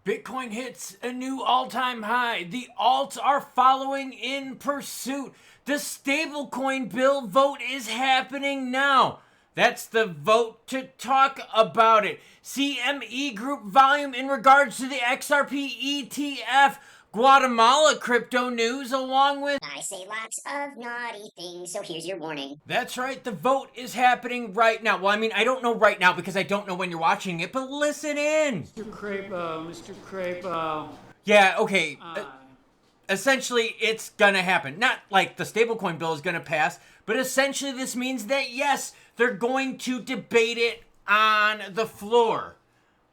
Bitcoin hits a new all-time high. The alts are following in pursuit. The stablecoin bill vote is happening now. That's the vote to talk about it. CME Group volume in regards to the XRP ETF. Guatemala crypto news along with... I say lots of naughty things, so here's your warning. That's right, the vote is happening right now. Well, I mean, I don't know right now because I don't know when you're watching it, but listen in. Mr. Crapo. Yeah, okay. Essentially, it's gonna happen. Not like the stablecoin bill is gonna pass, but essentially this means that, yes, they're going to debate it on the floor.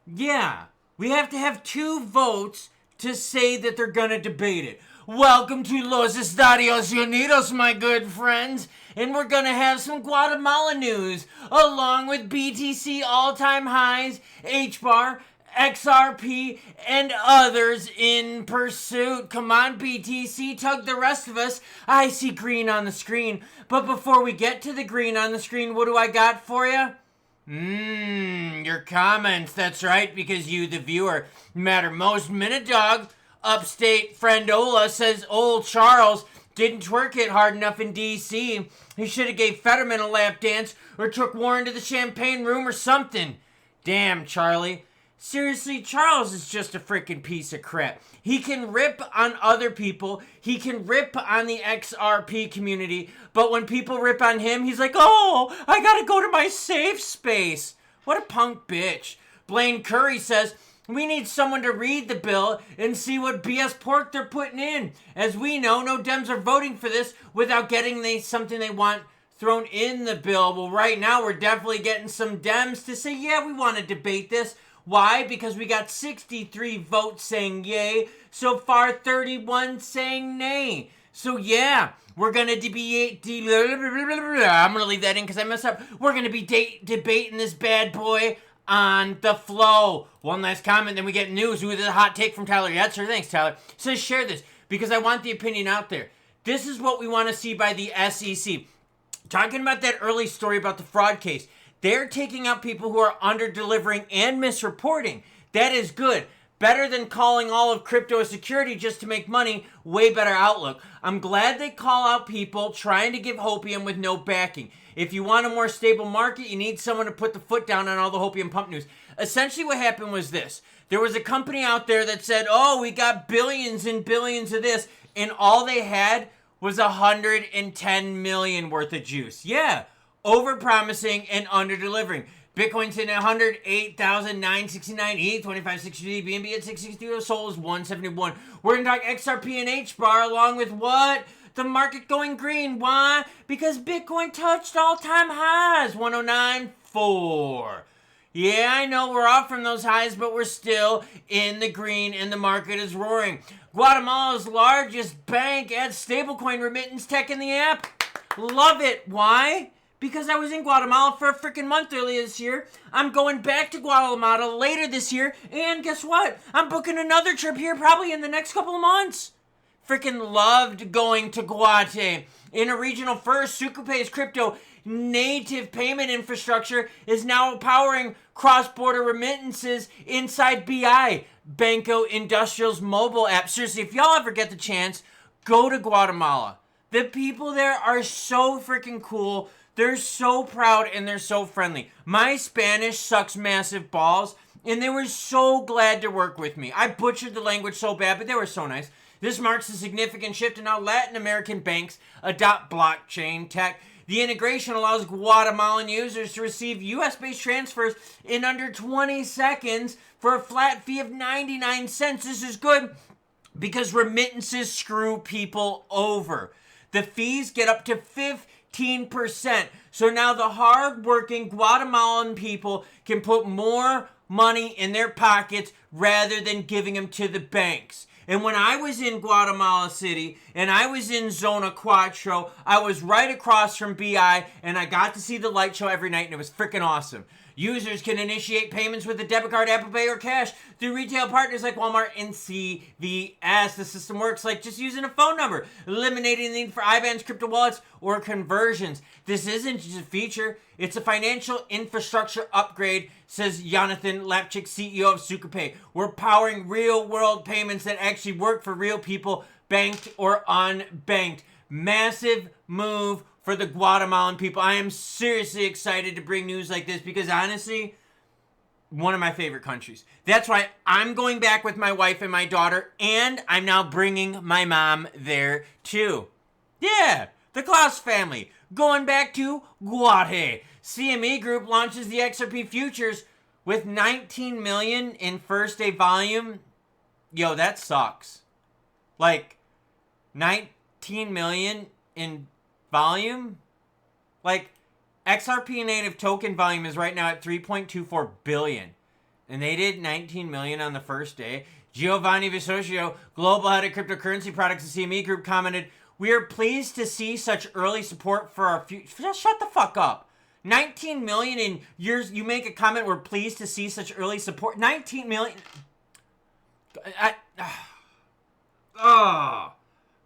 Yeah, we have to have 2 votes to say that they're gonna debate it. Welcome to Los Estados Unidos, my good friends. And we're gonna have some Guatemala news, along with BTC all-time highs, Hbar, Xrp, and others in pursuit. Come on, BTC, tug the rest of us. I see green on the screen. But before we get to the green on the screen, what do I got for you? Your comments. That's right, because you, the viewer, matter most. Minute Dog, upstate friendola, says old Charles didn't twerk it hard enough in DC. He should have gave Fetterman a lap dance or took Warren to the champagne room or something. Damn, Charlie. Seriously, Charles is just a freaking piece of crap. He can rip on other people. He can rip on the XRP community. But when people rip on him, he's like, oh, I gotta go to my safe space. What a punk bitch. Blaine Curry says, we need someone to read the bill and see what BS pork they're putting in. As we know, no Dems are voting for this without getting something they want thrown in the bill. Well, right now, we're definitely getting some Dems to say, yeah, we want to debate this. Why? Because we got 63 votes saying yay. So far, 31 saying nay. So yeah, we're going to debate... I'm going to leave that in because I messed up. We're going to be debating this bad boy on the flow. One last comment, then we get news. Ooh, there's a hot take from Tyler. Yeah, sure. Thanks, Tyler. Says share this because I want the opinion out there. This is what we want to see by the SEC. Talking about that early story about the fraud case. They're taking out people who are under-delivering and misreporting. That is good. Better than calling all of crypto a security just to make money. Way better outlook. I'm glad they call out people trying to give hopium with no backing. If you want a more stable market, you need someone to put the foot down on all the hopium pump news. Essentially what happened was this. There was a company out there that said, oh, we got billions and billions of this, and all they had was 110 million worth of juice. Yeah. Over-promising and under-delivering. Bitcoin's hitting 108,969 ETH, 2560 BNB at 660. Sol is 171. We're going to talk XRP and Hbar along with what? The market going green. Why? Because Bitcoin touched all-time highs. 109.4. Yeah, I know we're off from those highs, but we're still in the green and the market is roaring. Guatemala's largest bank adds stablecoin remittance tech in the app. Love it. Why? Because I was in Guatemala for a freaking month earlier this year. I'm going back to Guatemala later this year. And guess what? I'm booking another trip here probably in the next couple of months. Freaking loved going to Guate. In a regional first, Sucupay's crypto native payment infrastructure is now powering cross-border remittances inside BI, Banco Industrial's mobile app. Seriously, if y'all ever get the chance, go to Guatemala. The people there are so freaking cool. They're so proud and they're so friendly. My Spanish sucks massive balls, and they were so glad to work with me. I butchered the language so bad, but they were so nice. This marks a significant shift in how Latin American banks adopt blockchain tech. The integration allows Guatemalan users to receive US-based transfers in under 20 seconds for a flat fee of 99 cents. This is good because remittances screw people over. The fees get up to 15%. So now the hard-working Guatemalan people can put more money in their pockets rather than giving them to the banks. And when I was in Guatemala City and I was in Zona Cuatro, I was right across from BI and I got to see the light show every night and it was freaking awesome. Users can initiate payments with a debit card, Apple Pay, or cash through retail partners like Walmart and CVS. The system works like just using a phone number, eliminating the need for IBANs, crypto wallets, or conversions. This isn't just a feature, it's a financial infrastructure upgrade, says Jonathan Lapchick, CEO of Xrp. We're powering real-world payments that actually work for real people, banked or unbanked. Massive move for the Guatemalan people. I am seriously excited to bring news like this because honestly, one of my favorite countries. That's why I'm going back with my wife and my daughter, and I'm now bringing my mom there too. Yeah, the Klaus family going back to Guate. CME Group launches the Xrp futures with 19 million in first day volume. Yo, that sucks. Like 19 million in volume? Like, XRP native token volume is right now at 3.24 billion. And they did 19 million on the first day. Giovanni Visocio, global head of cryptocurrency products at CME Group, commented, "We are pleased to see such early support for our future." Just shut the fuck up. 19 million in years. You make a comment, "We're pleased to see such early support." 19 million.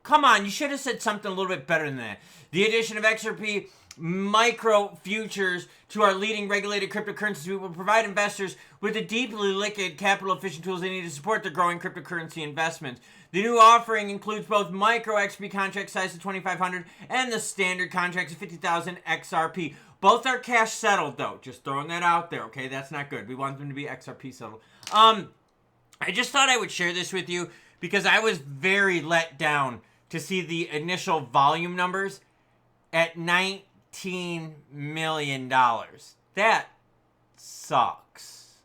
Come on, you should have said something a little bit better than that. The addition of XRP micro futures to our leading regulated cryptocurrencies will provide investors with the deeply liquid, capital efficient tools they need to support their growing cryptocurrency investments. The new offering includes both micro XRP contracts sized to 2,500 and the standard contracts of 50,000 XRP. Both are cash settled though. Just throwing that out there, okay? That's not good. We want them to be XRP settled. I just thought I would share this with you because I was very let down to see the initial volume numbers at $19 million. That sucks.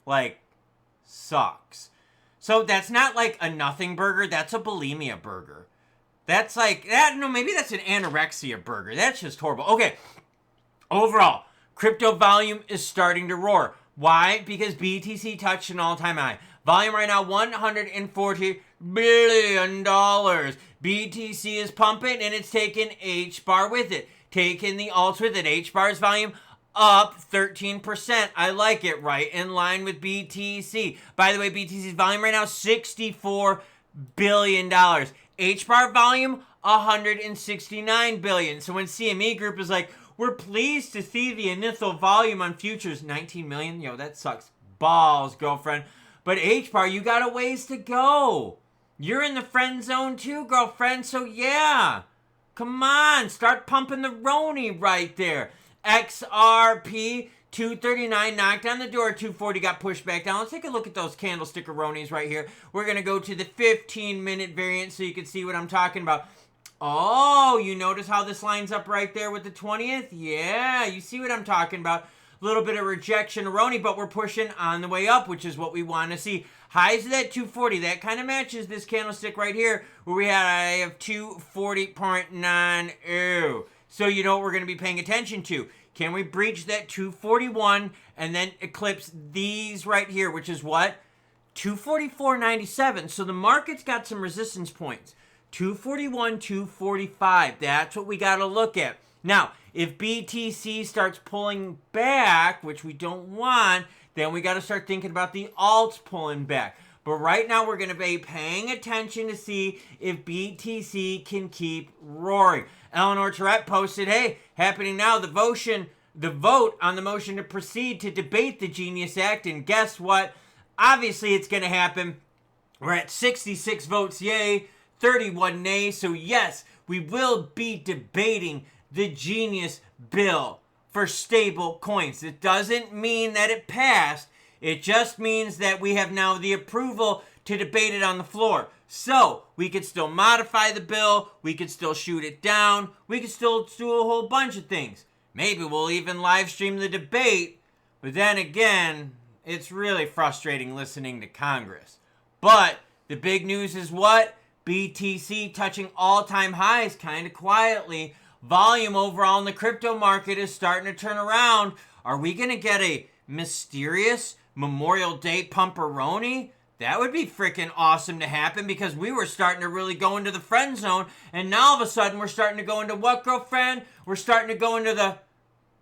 Like, sucks. So that's not like a nothing burger. That's a bulimia burger. That's like, that. No, maybe that's an anorexia burger. That's just horrible. Okay. Overall, crypto volume is starting to roar. Why? Because BTC touched an all-time high. Volume right now, $140 billion. BTC is pumping, and it's taking Hbar with it. Taking the alts with it. Hbar's volume up 13%. I like it, right in line with BTC. By the way, BTC's volume right now, $64 billion. Hbar volume, $169 billion. So when CME Group is like, "We're pleased to see the initial volume on futures," 19 million. Yo, that sucks balls, girlfriend. But Hbar, you got a ways to go. You're in the friend zone too, girlfriend. So yeah, come on, start pumping the Roni right there. XRP 239 knocked on the door. 240 got pushed back down. Let's take a look at those candlestick Ronis right here. We're gonna go to the 15-minute variant so you can see what I'm talking about. Oh, you notice how this lines up right there with the 20th? Yeah, you see what I'm talking about. A little bit of rejection, Roni, but we're pushing on the way up, which is what we want to see. Highs of that 240. That kind of matches this candlestick right here, where we have 240.9. Ew. So you know what we're going to be paying attention to. Can we breach that 241 and then eclipse these right here, which is what? 244.97. So the market's got some resistance points. 241, 245. That's what we got to look at. Now, if BTC starts pulling back, which we don't want, then we got to start thinking about the alts pulling back. But right now, we're going to be paying attention to see if BTC can keep roaring. Eleanor Tourette posted, "Hey, happening now, the vote on the motion to proceed to debate the Genius Act." And guess what? Obviously, it's going to happen. We're at 66 votes yay, 31 nay. So yes, we will be debating the Genius Bill for stable coins. It doesn't mean that it passed. It just means that we have now the approval to debate it on the floor. So we could still modify the bill. We could still shoot it down. We could still do a whole bunch of things. Maybe we'll even live stream the debate. But then again, it's really frustrating listening to Congress. But the big news is what? BTC touching all-time highs kind of quietly. Volume overall in the crypto market is starting to turn around. Are we going to get a mysterious Memorial Day pumperoni? That would be freaking awesome to happen because we were starting to really go into the friend zone. And now all of a sudden we're starting to go into what, girlfriend? We're starting to go into the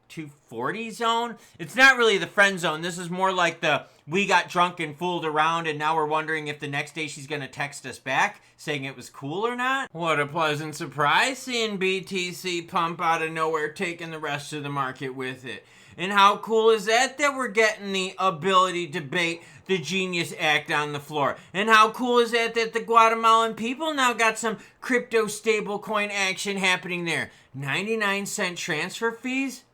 240 zone. It's not really the friend zone. This is more like the we got drunk and fooled around and now we're wondering if the next day she's going to text us back saying it was cool or not. What a pleasant surprise seeing BTC pump out of nowhere, taking the rest of the market with it. And how cool is that we're getting the ability to debate the Genius Act on the floor? And how cool is that the Guatemalan people now got some crypto stablecoin action happening there? 99-cent transfer fees?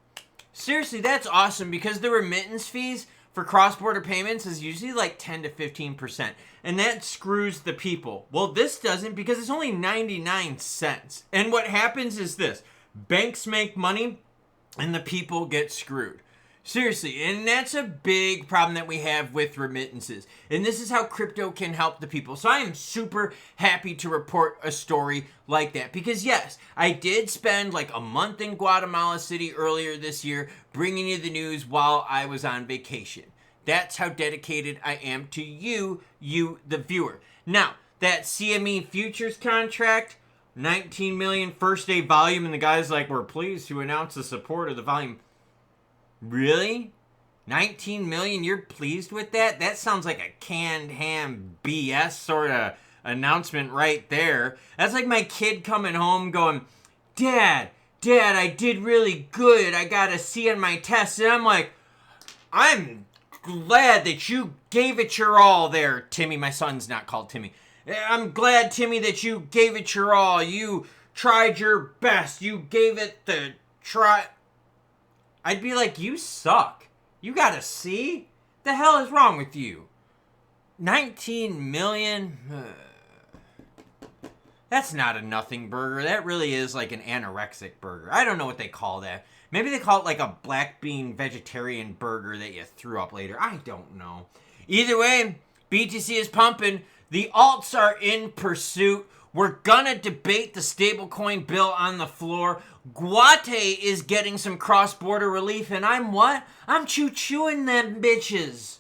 Seriously, that's awesome because the remittance fees for cross-border payments is usually like 10 to 15%. And that screws the people. Well, this doesn't because it's only 99 cents. And what happens is this. Banks make money and the people get screwed. Seriously, and that's a big problem that we have with remittances. And this is how crypto can help the people. So I am super happy to report a story like that. Because yes, I did spend like a month in Guatemala City earlier this year bringing you the news while I was on vacation. That's how dedicated I am to you, the viewer. Now, that CME futures contract, 19 million first day volume, and the guy's like, we're pleased to announce the support of the volume. Really? 19 million? You're pleased with that? That sounds like a canned ham BS sort of announcement right there. That's like my kid coming home going, Dad, I did really good. I got a C on my test. And I'm like, I'm glad that you gave it your all there, Timmy. My son's not called Timmy. I'm glad, Timmy, that you gave it your all. You tried your best. You gave it the try. I'd be like, you suck. You got a C? The hell is wrong with you? 19 million? That's not a nothing burger. That really is like an anorexic burger. I don't know what they call that. Maybe they call it like a black bean vegetarian burger that you threw up later. I don't know. Either way, BTC is pumping. The alts are in pursuit. We're gonna debate the stablecoin bill on the floor. Guate is getting some cross-border relief, and I'm what? I'm choo-chooing them bitches.